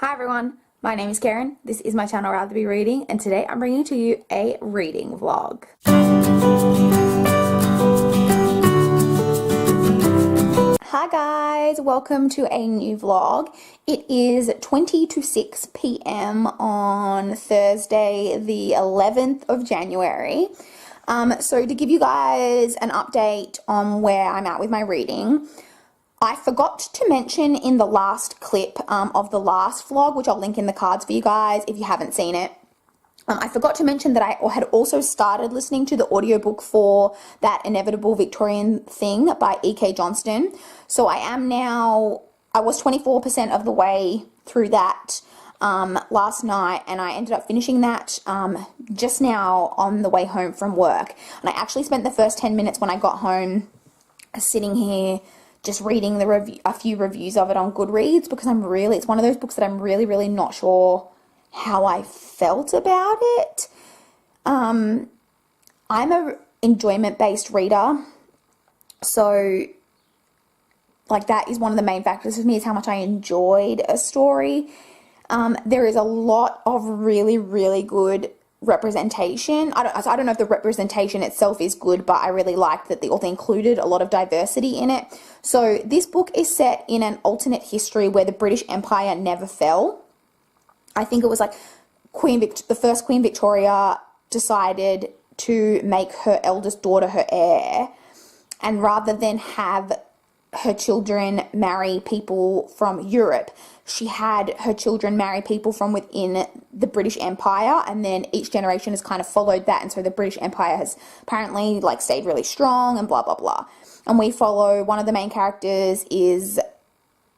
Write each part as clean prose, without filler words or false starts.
Hi everyone, my name is Karen, this is my channel RatherBeReading, and today I'm bringing to you a reading vlog. Hi guys, welcome to a new vlog. It is 20 to 6 p.m. on Thursday the 11th of January. So to give you guys an update on where I'm at with my reading, I forgot to mention in the last clip of the last vlog, which I'll link in the cards for you guys if you haven't seen it. I forgot to mention that I had also started listening to the audiobook for That Inevitable Victorian Thing by E.K. Johnston. So I was 24% of the way through that last night, and I ended up finishing that just now on the way home from work. And I actually spent the first 10 minutes when I got home sitting here just reading a few reviews of it on Goodreads, because it's one of those books that I'm really not sure how I felt about it. I'm a enjoyment-based reader, so like that is one of the main factors for me, is how much I enjoyed a story. There is a lot of really good representation. I don't know if the representation itself is good, but I really liked that the author included a lot of diversity in it. So this book is set in an alternate history where the British Empire never fell. I think it was like the first Queen Victoria decided to make her eldest daughter her heir, and rather than have her children marry people from Europe, she had her children marry people from within the British Empire, and then each generation has kind of followed that, and so the British Empire has apparently like stayed really strong and blah blah blah. And we follow one of the main characters is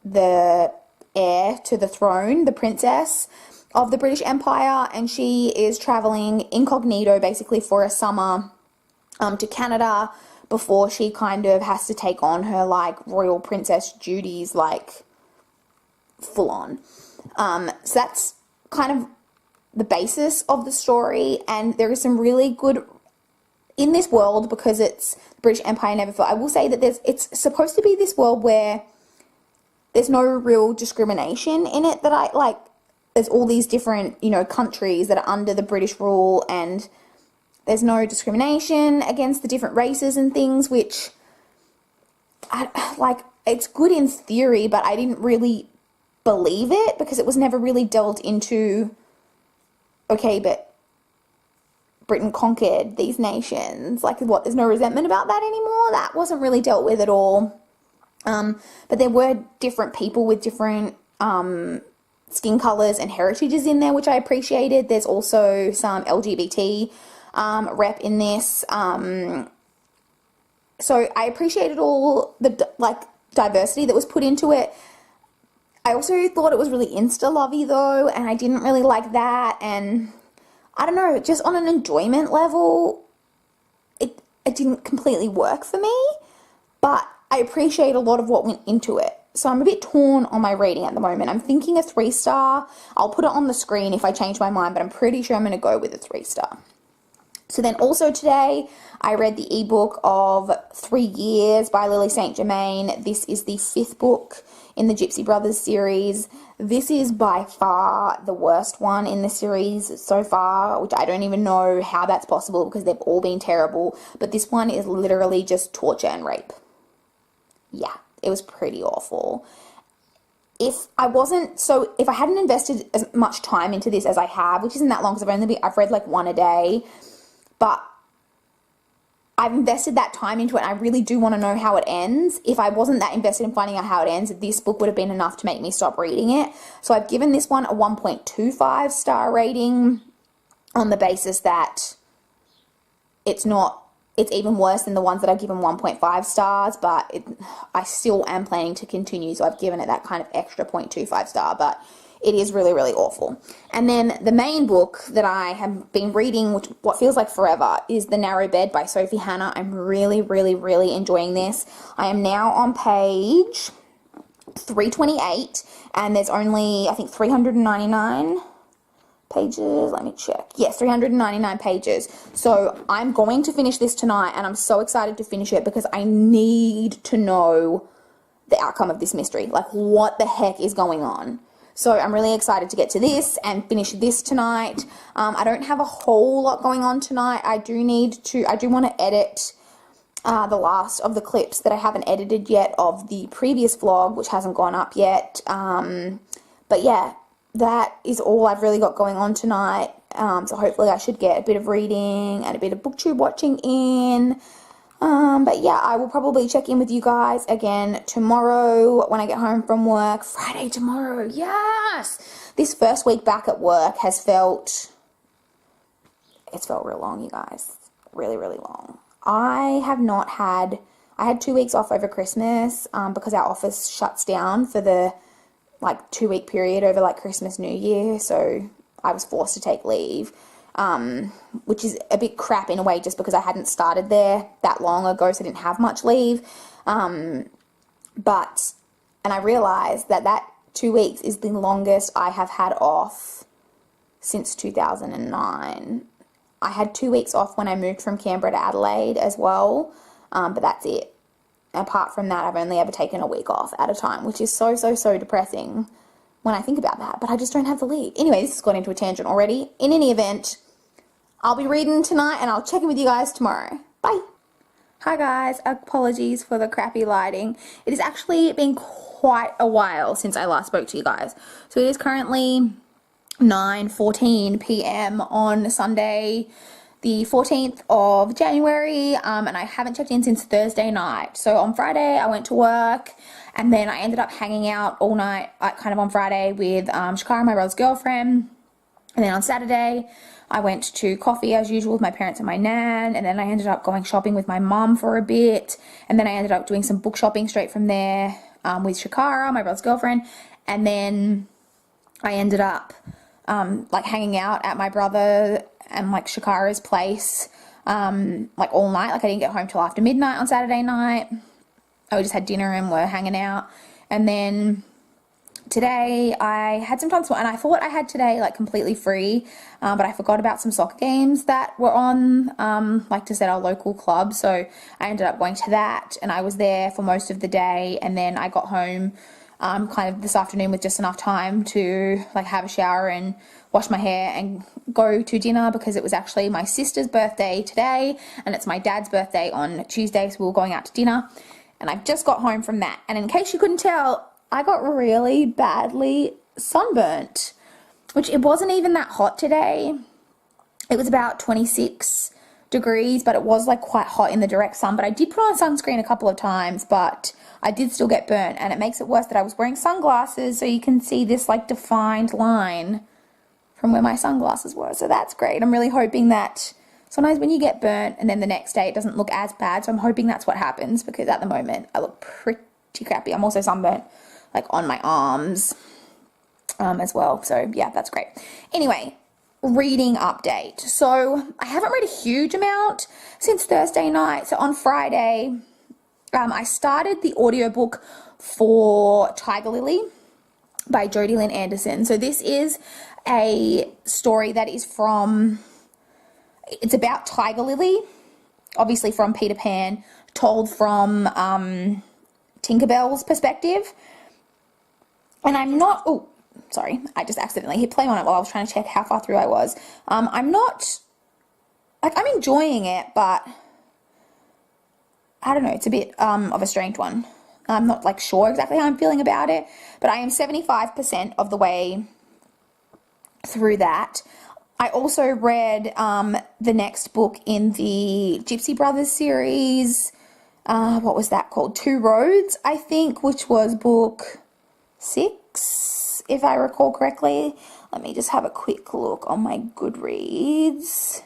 the heir to the throne, the princess of the British Empire, and she is traveling incognito basically for a summer to Canada before she kind of has to take on her like royal princess duties, like full on. So that's kind of the basis of the story, and there is some really good in this world because it's British Empire never fell. I will say that it's supposed to be this world where there's no real discrimination in it, that I like. There's all these different, countries that are under the British rule, and there's no discrimination against the different races and things, which it's good in theory, but I didn't really believe it because it was never really delved into, okay, but Britain conquered these nations. Like, what, there's no resentment about that anymore? That wasn't really dealt with at all. But there were different people with different skin colors and heritages in there, which I appreciated. There's also some LGBT rep in this. So I appreciated all the diversity that was put into it. I also thought it was really insta-lovey though, and I didn't really like that. And I don't know, just on an enjoyment level, it didn't completely work for me, but I appreciate a lot of what went into it. So I'm a bit torn on my rating at the moment. I'm thinking a 3-star. I'll put it on the screen if I change my mind, but I'm pretty sure I'm going to go with a 3-star. So then also today, I read the ebook of 3 Years by Lily St. Germain. This is the 5th book in the Gypsy Brothers series. This is by far the worst one in the series so far, which I don't even know how that's possible because they've all been terrible. But this one is literally just torture and rape. Yeah, it was pretty awful. If I hadn't invested as much time into this as I have, which isn't that long because I've read like one a day, but I've invested that time into it and I really do want to know how it ends. If I wasn't that invested in finding out how it ends, this book would have been enough to make me stop reading it. So I've given this one a 1.25 star rating on the basis that it's even worse than the ones that I've given 1.5 stars, but I still am planning to continue, so I've given it that kind of extra 0.25 star, but it is really awful. And then the main book that I have been reading, what feels like forever, is The Narrow Bed by Sophie Hannah. I'm really enjoying this. I am now on page 328, and there's only, I think, 399 pages. Let me check. Yes, 399 pages. So I'm going to finish this tonight, and I'm so excited to finish it because I need to know the outcome of this mystery. Like, what the heck is going on? So I'm really excited to get to this and finish this tonight. I don't have a whole lot going on tonight. I do want to edit the last of the clips that I haven't edited yet of the previous vlog, which hasn't gone up yet. But yeah, that is all I've really got going on tonight. So hopefully I should get a bit of reading and a bit of booktube watching in. But yeah, I will probably check in with you guys again tomorrow when I get home from work. Friday tomorrow, yes! This first week back at work it's felt real long, you guys. Really, really long. I had 2 weeks off over Christmas, because our office shuts down for the, 2-week period over, Christmas, New Year, so I was forced to take leave. Which is a bit crap in a way just because I hadn't started there that long ago, so I didn't have much leave. And I realised that 2 weeks is the longest I have had off since 2009. I had 2 weeks off when I moved from Canberra to Adelaide as well, but that's it. Apart from that, I've only ever taken a week off at a time, which is so, so, so depressing when I think about that, but I just don't have the leave. Anyway, this has gone into a tangent already. In any event, I'll be reading tonight and I'll check in with you guys tomorrow. Bye. Hi guys, apologies for the crappy lighting. It has actually been quite a while since I last spoke to you guys. So it is currently 9:14 p.m. on Sunday, the 14th of January, and I haven't checked in since Thursday night. So on Friday I went to work, and then I ended up hanging out all night, kind of on Friday with Shakara, my brother's girlfriend, and then on Saturday I went to coffee as usual with my parents and my nan, and then I ended up going shopping with my mum for a bit, and then I ended up doing some book shopping straight from there with Shakara, my brother's girlfriend, and then I ended up hanging out at my brother and Shakara's place all night. I didn't get home till after midnight on Saturday night. We just had dinner and were hanging out, and then today I had some time, and I thought I had today completely free, but I forgot about some soccer games that were on, to set our local club, so I ended up going to that, and I was there for most of the day, and then I got home kind of this afternoon with just enough time to have a shower and wash my hair and go to dinner, because it was actually my sister's birthday today, and it's my dad's birthday on Tuesday, so we were going out to dinner, and I just got home from that, and in case you couldn't tell, I got really badly sunburnt, which it wasn't even that hot today. It was about 26 degrees, but it was quite hot in the direct sun, but I did put on sunscreen a couple of times, but I did still get burnt, and it makes it worse that I was wearing sunglasses, so you can see this defined line from where my sunglasses were, so that's great. I'm really hoping that sometimes when you get burnt and then the next day it doesn't look as bad, so I'm hoping that's what happens, because at the moment I look pretty crappy. I'm also sunburnt on my arms as well, so yeah, that's great. Anyway, reading update. So I haven't read a huge amount since Thursday night. So on Friday I started the audiobook for Tiger Lily by Jodie Lynn Anderson. So this is a story that is it's about Tiger Lily, obviously from Peter Pan, told from Tinkerbell's perspective. And I'm not, oh, sorry, I just accidentally hit play on it while I was trying to check how far through I was. I'm not, I'm enjoying it, but I don't know, it's a bit of a strange one. I'm not sure exactly how I'm feeling about it, but I am 75% of the way through that. I also read the next book in the Gypsy Brothers series. What was that called? Two Roads, I think, which was book 6, if I recall correctly. Let me just have a quick look on my Goodreads.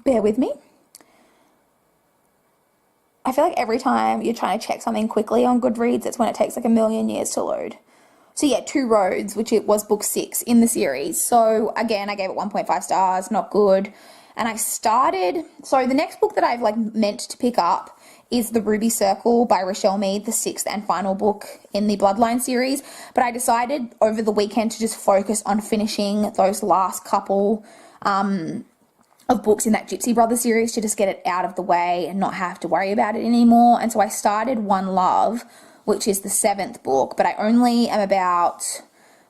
Bear with me. I feel like every time you're trying to check something quickly on Goodreads, it's when it takes a million years to load. So yeah, Two Roads, which it was book 6 in the series. So again, I gave it 1.5 stars, not good. And I started, so the next book that I've meant to pick up is The Ruby Circle by Rochelle Mead, the 6th and final book in the Bloodline series. But I decided over the weekend to just focus on finishing those last couple of books in that Gypsy Brothers series to just get it out of the way and not have to worry about it anymore. And so I started One Love, which is the 7th book, but I only am about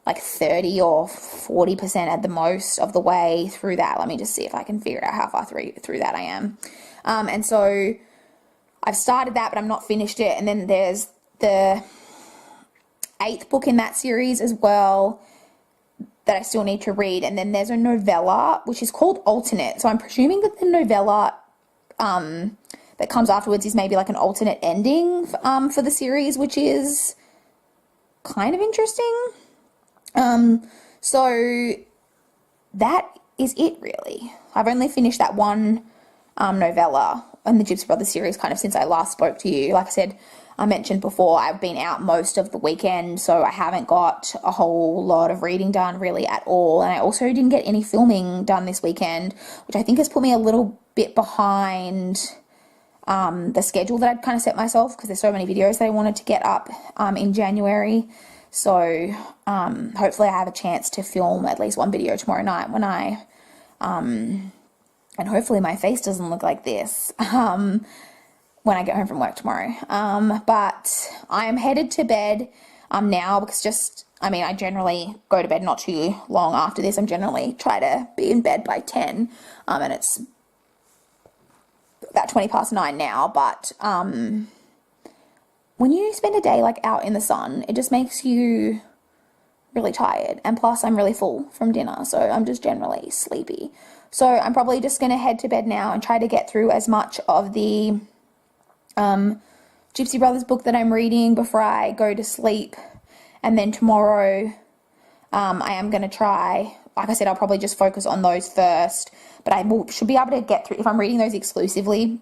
like 30 or 40% at the most of the way through that. Let me just see if I can figure out how far through that I am. And so I've started that, but I'm not finished it. And then there's the 8th book in that series as well that I still need to read. And then there's a novella, which is called Alternate. So I'm presuming that the novella that comes afterwards is maybe like an alternate ending for the series, which is kind of interesting. So that is it, really. I've only finished that one novella in the Gypsy Brothers series kind of since I last spoke to you. Like I said, I mentioned before, I've been out most of the weekend, so I haven't got a whole lot of reading done really at all. And I also didn't get any filming done this weekend, which I think has put me a little bit behind the schedule that I'd kind of set myself, because there's so many videos that I wanted to get up in January. So hopefully I have a chance to film at least one video tomorrow night when I, and hopefully my face doesn't look like this when I get home from work tomorrow. But I am headed to bed now, because I generally go to bed not too long after this. I'm generally try to be in bed by 10, and it's about 20 past 9 now, but when you spend a day like out in the sun, it just makes you really tired, and plus I'm really full from dinner, so I'm just generally sleepy. So I'm probably just going to head to bed now and try to get through as much of the Gypsy Brothers book that I'm reading before I go to sleep. And then tomorrow I am going to try, like I said, I'll probably just focus on those first, but should be able to get through, if I'm reading those exclusively,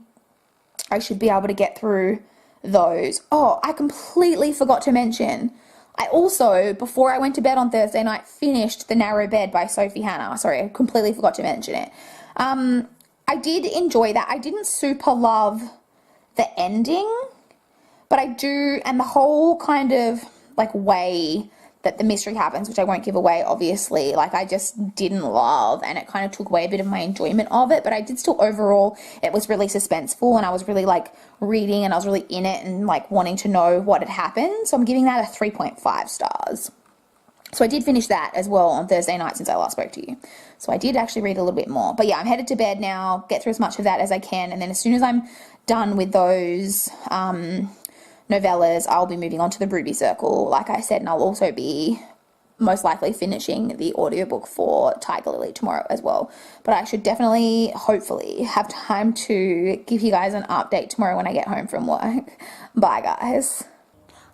I should be able to get through those. Oh, I completely forgot to mention, I also, before I went to bed on Thursday night, finished The Narrow Bed by Sophie Hannah. Sorry, I completely forgot to mention it. I did enjoy that. I didn't super love the ending, but I do, and the whole kind of like way that the mystery happens, which I won't give away, obviously, like I just didn't love, and it kind of took away a bit of my enjoyment of it, but I did still, overall, it was really suspenseful, and I was really like reading, and I was really in it, and like wanting to know what had happened, so I'm giving that a 3.5 stars. So I did finish that as well on Thursday night since I last spoke to you. So I did actually read a little bit more, but yeah, I'm headed to bed now, get through as much of that as I can, and then as soon as I'm done with those novellas, I'll be moving on to the Ruby Circle, like I said, and I'll also be most likely finishing the audiobook for Tiger Lily tomorrow as well. But I should definitely, hopefully, have time to give you guys an update tomorrow when I get home from work. Bye, guys.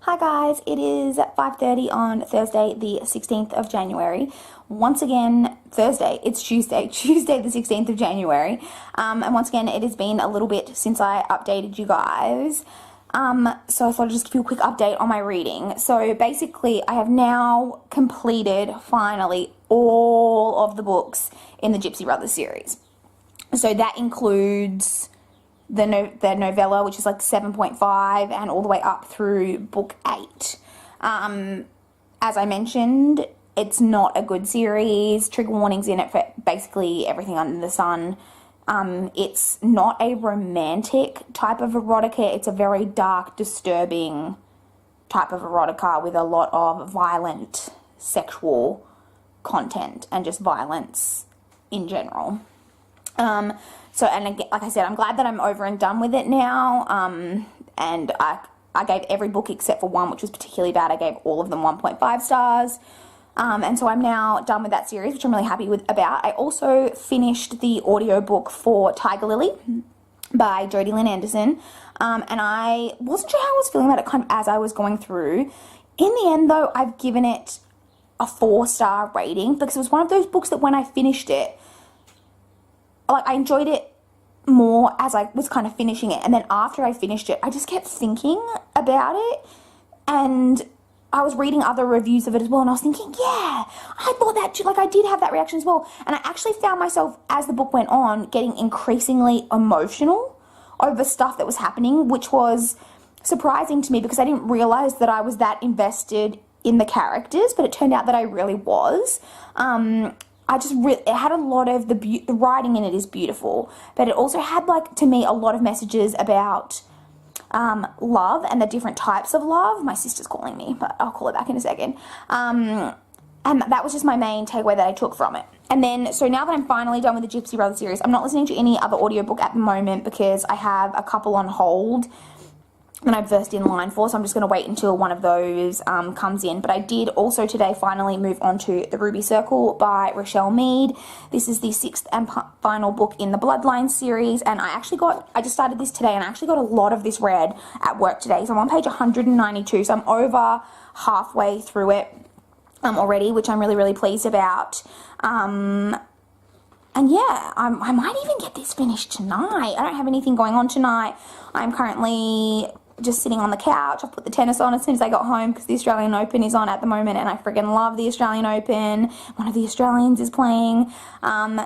Hi guys, it is 5:30 on Thursday the 16th of January. Once again, Thursday, it's Tuesday the 16th of January. And once again, it has been a little bit since I updated you guys. So I thought I'd just give you a quick update on my reading. So basically, I have now completed, finally, all of the books in the Gypsy Brothers series. So that includes the novella, which is like 7.5, and all the way up through book 8. As I mentioned, it's not a good series. Trigger warnings in it for basically everything under the sun. It's not a romantic type of erotica. It's a very dark, disturbing type of erotica with a lot of violent sexual content and just violence in general. So, and again, like I said, I'm glad that I'm over and done with it now. And I gave every book except for one, which was particularly bad. I gave all of them 1.5 stars. And so I'm now done with that series, which I'm really happy about. I also finished the audiobook for Tiger Lily by Jodie Lynn Anderson. And I wasn't sure how I was feeling about it kind of as I was going through. In the end, though, I've given it a 4-star rating, because it was one of those books that when I finished it, like, I enjoyed it more as I was kind of finishing it. And then after I finished it, I just kept thinking about it. And I was reading other reviews of it as well, and I was thinking, yeah, I thought that, like, I did have that reaction as well. And I actually found myself, as the book went on, getting increasingly emotional over stuff that was happening, which was surprising to me, because I didn't realize that I was that invested in the characters, but it turned out that I really was. It had a lot of the writing in it is beautiful, but it also had, like, to me, a lot of messages about love and the different types of love. My sister's calling me, but I'll call her back in a second. And that was just my main takeaway that I took from it. And then, so now that I'm finally done with the Gypsy Brothers series, I'm not listening to any other audiobook at the moment because I have a couple on hold that I'm first in line for, so I'm just going to wait until one of those comes in. But I did also today finally move on to The Ruby Circle by Rochelle Mead. This is the 6th and final book in the Bloodline series, and I just started this today, and I actually got a lot of this read at work today. So I'm on page 192, so I'm over halfway through it already, which I'm really, really pleased about. And yeah, I might even get this finished tonight. I don't have anything going on tonight. I'm currently just sitting on the couch. I've put the tennis on as soon as I got home because the Australian Open is on at the moment, and I friggin' love the Australian Open. One of the Australians is playing.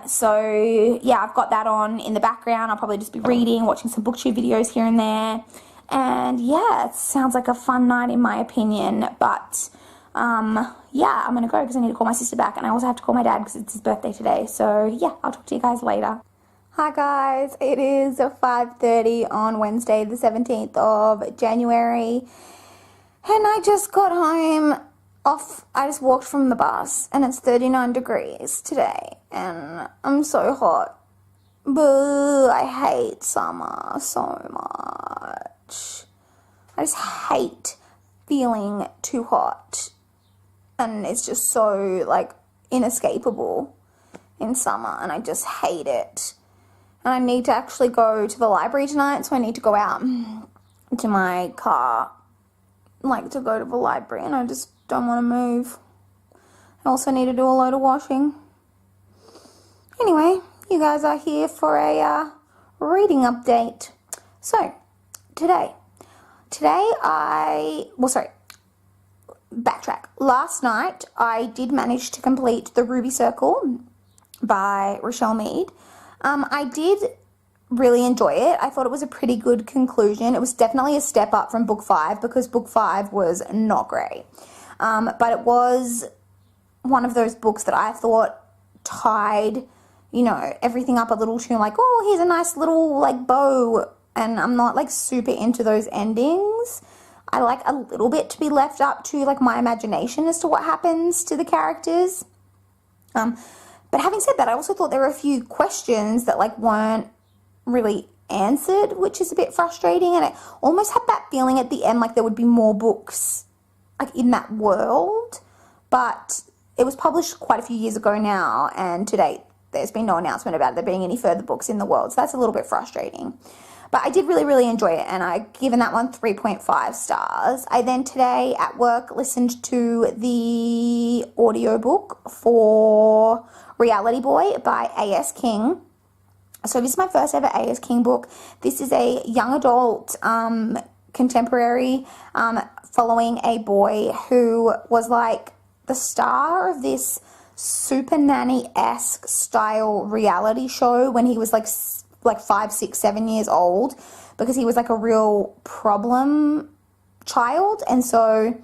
So yeah, I've got that on in the background. I'll probably just be reading, watching some booktube videos here and there. And yeah, it sounds like a fun night in my opinion, but yeah, I'm going to go because I need to call my sister back, and I also have to call my dad because it's his birthday today. So yeah, I'll talk to you guys later. Hi guys, it is 5:30 on Wednesday the 17th of January, and I just got home I just walked from the bus, and it's 39 degrees today, and I'm so hot. Boo, I hate summer so much. I just hate feeling too hot, and it's just so like inescapable in summer, and I just hate it. And I need to actually go to the library tonight, so I need to go out to my car, like to go to the library, and I just don't want to move. I also need to do a load of washing. Anyway, you guys are here for a reading update. So, backtrack. Last night, I did manage to complete The Ruby Circle by Rochelle Mead. I did really enjoy it. I thought it was a pretty good conclusion. It was definitely a step up from book 5 because book 5 was not great. But it was one of those books that I thought tied, everything up a little too, like, oh, here's a nice little, like, bow. And I'm not, like, super into those endings. I like a little bit to be left up to, like, my imagination as to what happens to the characters. But having said that, I also thought there were a few questions that, like, weren't really answered, which is a bit frustrating. And it almost had that feeling at the end like there would be more books, like, in that world. But it was published quite a few years ago now, and to date, there's been no announcement about there being any further books in the world. So that's a little bit frustrating. But I did really, really enjoy it, and I've given that one 3.5 stars. I then today at work listened to the audiobook for Reality Boy by A.S. King. So this is my first ever A.S. King book. This is a young adult contemporary following a boy who was like the star of this Super Nanny-esque style reality show when he was like 5, 6, 7 years old, because he was like a real problem child. And so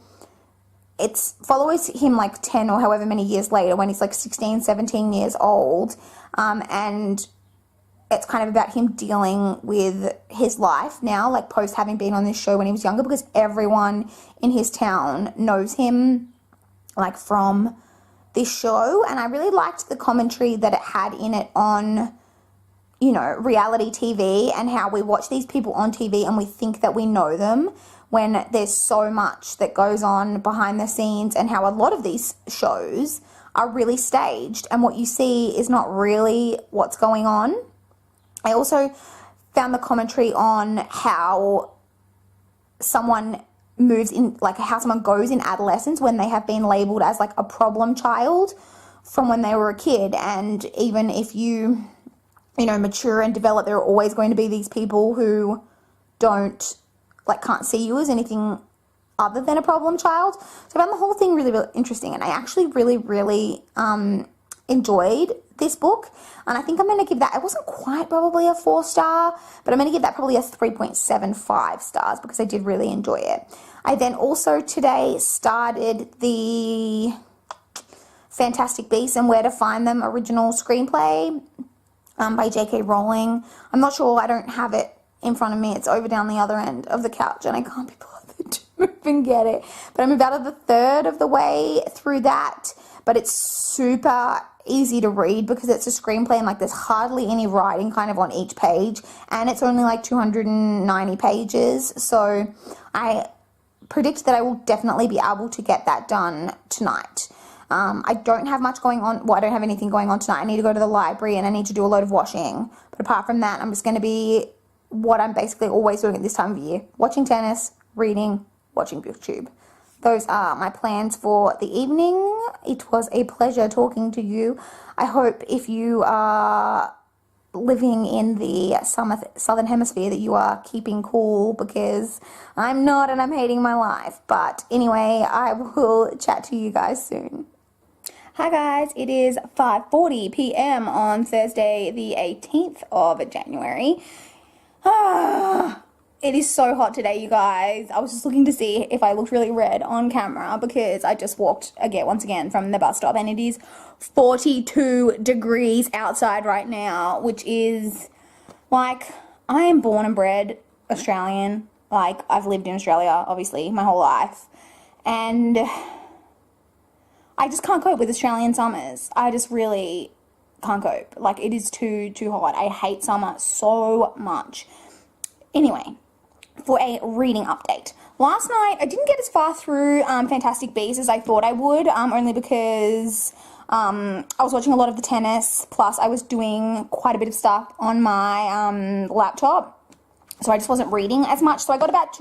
it follows him like 10 or however many years later when he's like 16, 17 years old. And it's kind of about him dealing with his life now, like post having been on this show when he was younger, because everyone in his town knows him like from this show. And I really liked the commentary that it had in it on, reality TV and how we watch these people on TV and we think that we know them when there's so much that goes on behind the scenes, and how a lot of these shows are really staged and what you see is not really what's going on. I also found the commentary on how someone moves in, like how someone goes in adolescence when they have been labeled as like a problem child from when they were a kid. And even if you mature and develop, there are always going to be these people who can't see you as anything other than a problem child. So I found the whole thing really, really interesting, and I actually really, really enjoyed this book. And I think I'm going to give that, it wasn't quite probably a 4-star, but I'm going to give that probably a 3.75 stars because I did really enjoy it. I then also today started the Fantastic Beasts and Where to Find Them original screenplay by J.K. Rowling. I'm not sure, I don't have it in front of me. It's over down the other end of the couch and I can't be bothered to move and get it. But I'm about a third of the way through that. But it's super easy to read because it's a screenplay and like there's hardly any writing kind of on each page. And it's only like 290 pages. So I predict that I will definitely be able to get that done tonight. I don't have much going on. Well, I don't have anything going on tonight. I need to go to the library and I need to do a load of washing. But apart from that, I'm just going to be what I'm basically always doing at this time of year. Watching tennis, reading, watching BookTube. Those are my plans for the evening. It was a pleasure talking to you. I hope if you are living in the southern hemisphere that you are keeping cool, because I'm not and I'm hating my life. But anyway, I will chat to you guys soon. Hi guys, it is 5:40 p.m. on Thursday the 18th of January. It is so hot today, you guys. I was just looking to see if I looked really red on camera because I just walked once again from the bus stop and it is 42 degrees outside right now, which is like, I am born and bred Australian. Like, I've lived in Australia, obviously, my whole life. And I just can't cope with Australian summers. I just really can't cope. Like, it is too hot. I hate summer so much. Anyway, for a reading update. Last night, I didn't get as far through Fantastic Beasts as I thought I would, only because I was watching a lot of the tennis, plus I was doing quite a bit of stuff on my laptop. So I just wasn't reading as much. So I got about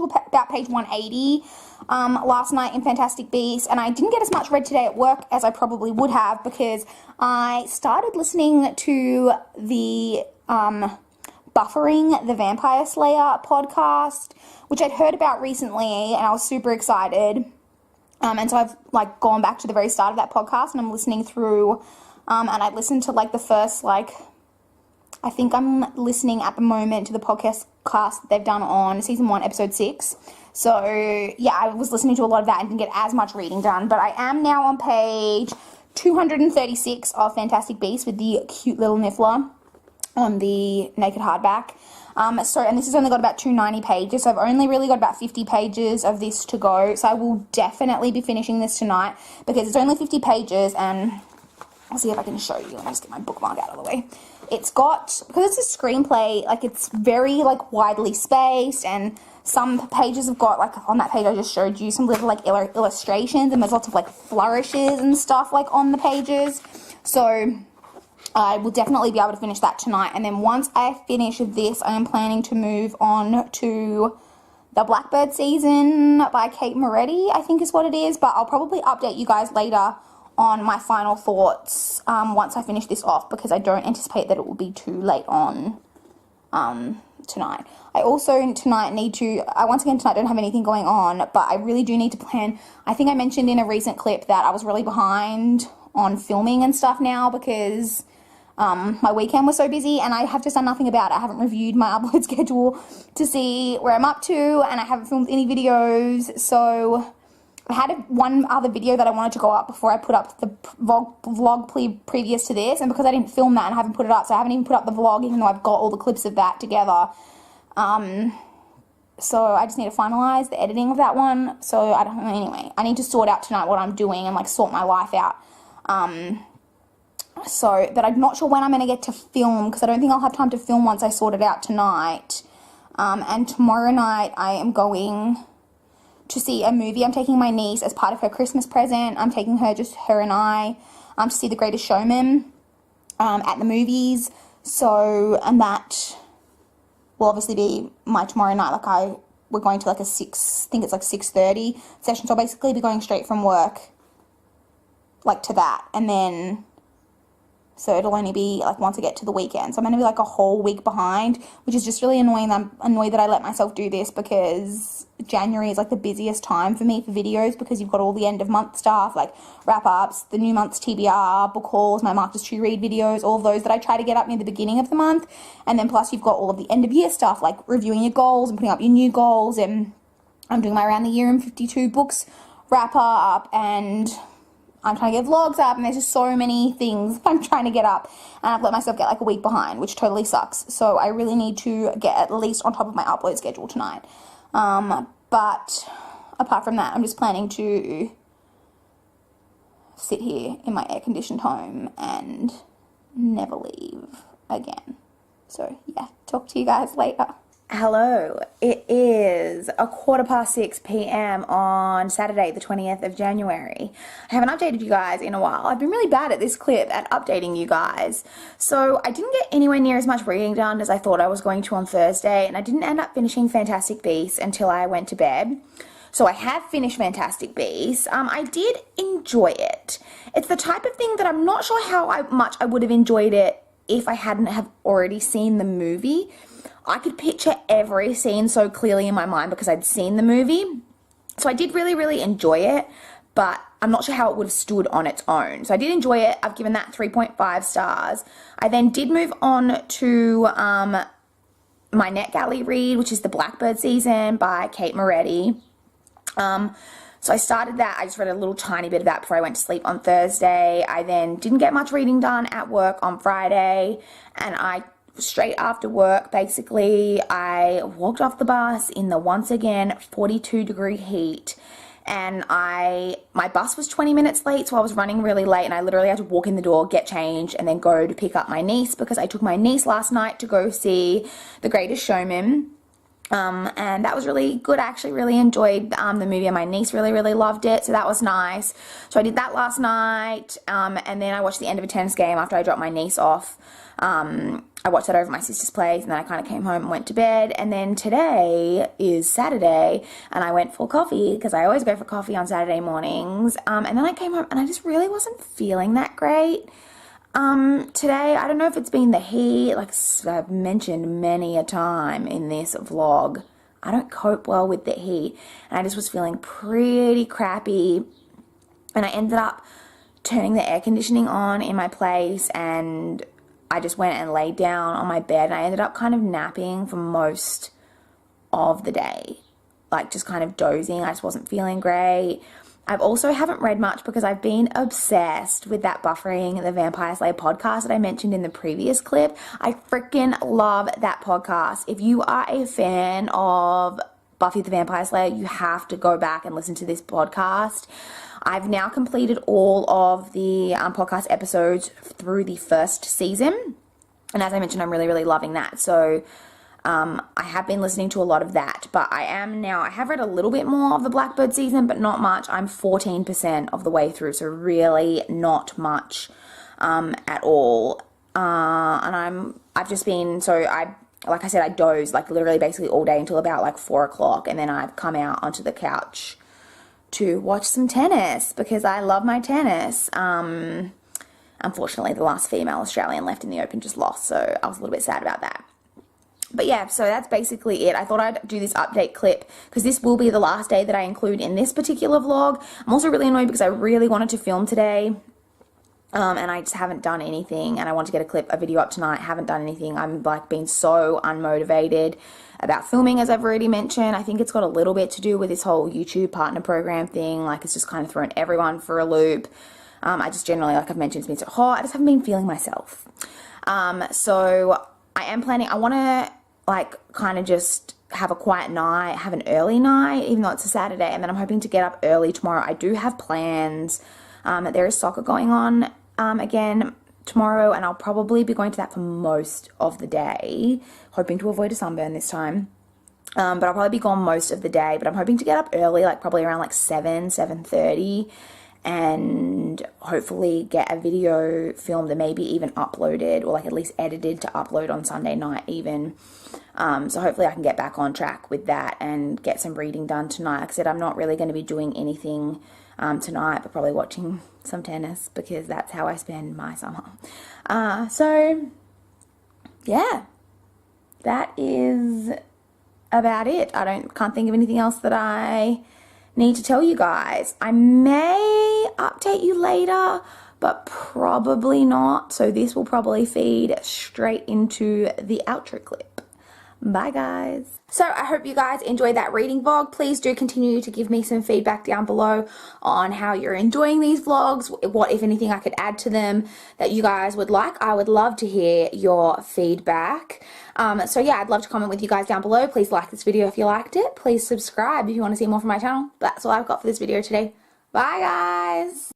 page 180 last night in Fantastic Beasts, and I didn't get as much read today at work as I probably would have because I started listening to the Buffering the Vampire Slayer podcast, which I'd heard about recently, and I was super excited. And so I've like gone back to the very start of that podcast, and I'm listening through, and I listened to like the first I think I'm listening at the moment to the podcast that they've done on season 1, episode 6. So yeah, I was listening to a lot of that and didn't get as much reading done, but I am now on page 236 of Fantastic Beasts with the cute little Niffler on the naked hardback. And this has only got about 290 pages, so I've only really got about 50 pages of this to go, so I will definitely be finishing this tonight because it's only 50 pages, and I'll see if I can show you. Let me just get my bookmark out of the way. It's got, because it's a screenplay, like it's very like widely spaced, and some pages have got, like on that page I just showed you, some little like illustrations, and there's lots of like flourishes and stuff like on the pages. So I will definitely be able to finish that tonight. And then once I finish this, I am planning to move on to the Blackbird season by Kate Moretti, I think is what it is. But I'll probably update you guys later on my final thoughts once I finish this off, because I don't anticipate that it will be too late on tonight. I also tonight need to, once again tonight don't have anything going on, but I really do need to plan. I think I mentioned in a recent clip that I was really behind on filming and stuff now because my weekend was so busy, and I have just done nothing about it. I haven't reviewed my upload schedule to see where I'm up to, and I haven't filmed any videos. So I had one other video that I wanted to go up before I put up the vlog previous to this, and because I didn't film that and I haven't put it up, so I haven't even put up the vlog even though I've got all the clips of that together. So I just need to finalize the editing of that one. So I don't know, anyway, I need to sort out tonight what I'm doing and like sort my life out. But I'm not sure when I'm going to get to film, because I don't think I'll have time to film once I sort it out tonight. And tomorrow night I am going to see a movie. I'm taking my niece as part of her Christmas present. I'm taking her, just her and I, to see The Greatest Showman at the movies. So, and that will obviously be my tomorrow night. We're going to like a 6:30 session. So I'll basically be going straight from work like to that, and then so it'll only be like once I get to the weekend. So I'm going to be like a whole week behind, which is just really annoying. I'm annoyed that I let myself do this, because January is like the busiest time for me for videos, because you've got all the end of month stuff like wrap-ups, the new month's TBR, book hauls, my Marcus to Read videos, all of those that I try to get up near the beginning of the month. And then plus you've got all of the end of year stuff like reviewing your goals and putting up your new goals, and I'm doing my Around the Year in 52 books wrap up, and I'm trying to get vlogs up, and there's just so many things I'm trying to get up, and I've let myself get like a week behind, which totally sucks. So I really need to get at least on top of my upload schedule tonight. But apart from that, I'm just planning to sit here in my air-conditioned home and never leave again. So yeah, talk to you guys later. Hello, it is 6:15 p.m. on Saturday the 20th of January. I haven't updated you guys in a while. I've been really bad at this clip at updating you guys. So I didn't get anywhere near as much reading done as I thought I was going to on Thursday, and I didn't end up finishing Fantastic Beasts until I went to bed. So I have finished Fantastic Beasts. I did enjoy it. It's the type of thing that I'm not sure how much I would have enjoyed it if I hadn't have already seen the movie. I could picture every scene so clearly in my mind because I'd seen the movie. So I did really, really enjoy it, but I'm not sure how it would have stood on its own. So I did enjoy it. I've given that 3.5 stars. I then did move on to my NetGalley read, which is the Blackbird season by Kate Moretti. So I started that. I just read a little tiny bit of that before I went to sleep on Thursday. I then didn't get much reading done at work on Friday, and straight after work, basically, I walked off the bus in the once again 42-degree heat, and my bus was 20 minutes late, so I was running really late, and I literally had to walk in the door, get changed, and then go to pick up my niece because I took my niece last night to go see The Greatest Showman. And that was really good. I actually really enjoyed the movie, and my niece really, really loved it, so that was nice. So I did that last night, and then I watched the end of a tennis game after I dropped my niece off. I watched that over at my sister's place, and then I kind of came home and went to bed, and then today is Saturday, and I went for coffee, because I always go for coffee on Saturday mornings, and then I came home, and I just really wasn't feeling that great. Today, I don't know if it's been the heat, like I've mentioned many a time in this vlog, I don't cope well with the heat, and I just was feeling pretty crappy, and I ended up turning the air conditioning on in my place, and I just went and laid down on my bed, and I ended up kind of napping for most of the day, like just kind of dozing. I just wasn't feeling great. I've also haven't read much because I've been obsessed with that Buffering the Vampire Slayer podcast that I mentioned in the previous clip. I freaking love that podcast. If you are a fan of Buffy the Vampire Slayer, you have to go back and listen to this podcast. I've now completed all of the podcast episodes through the first season. And as I mentioned, I'm really, really loving that. So I have been listening to a lot of that, but I have read a little bit more of the Blackbird season, but not much. I'm 14% of the way through, so really not much at all. And I've just been, like I said, I dozed like literally basically all day until about like 4 o'clock, and then I've come out onto the couch to watch some tennis because I love my tennis. Unfortunately, the last female Australian left in the Open just lost, so I was a little bit sad about that. But yeah, so that's basically it. I thought I'd do this update clip because this will be the last day that I include in this particular vlog. I'm also really annoyed because I really wanted to film today, and I just haven't done anything, and I want to get a video up tonight. Haven't done anything. I'm like being so unmotivated about filming, as I've already mentioned. I think it's got a little bit to do with this whole YouTube partner program thing. Like, it's just kind of thrown everyone for a loop. I just generally, like I've mentioned, it's been so hot. I just haven't been feeling myself. So I am planning, I want to like kind of just have a quiet night, have an early night, even though it's a Saturday, and then I'm hoping to get up early tomorrow. I do have plans. There is soccer going on again tomorrow, and I'll probably be going to that for most of the day, hoping to avoid a sunburn this time. But I'll probably be gone most of the day, but I'm hoping to get up early, like probably around like 7:30, and hopefully get a video filmed and maybe even uploaded, or like at least edited to upload on Sunday night even. So hopefully I can get back on track with that and get some reading done tonight. Like I said, I'm not really going to be doing anything tonight, but probably watching some tennis because that's how I spend my summer. So yeah, that is about it. Can't think of anything else that I need to tell you guys. I may update you later, but probably not. So this will probably feed straight into the outro clip. Bye, guys. So I hope you guys enjoyed that reading vlog. Please do continue to give me some feedback down below on how you're enjoying these vlogs, what, if anything, I could add to them that you guys would like. I would love to hear your feedback. So yeah, I'd love to comment with you guys down below. Please like this video if you liked it. Please subscribe if you want to see more from my channel. That's all I've got for this video today. Bye, guys.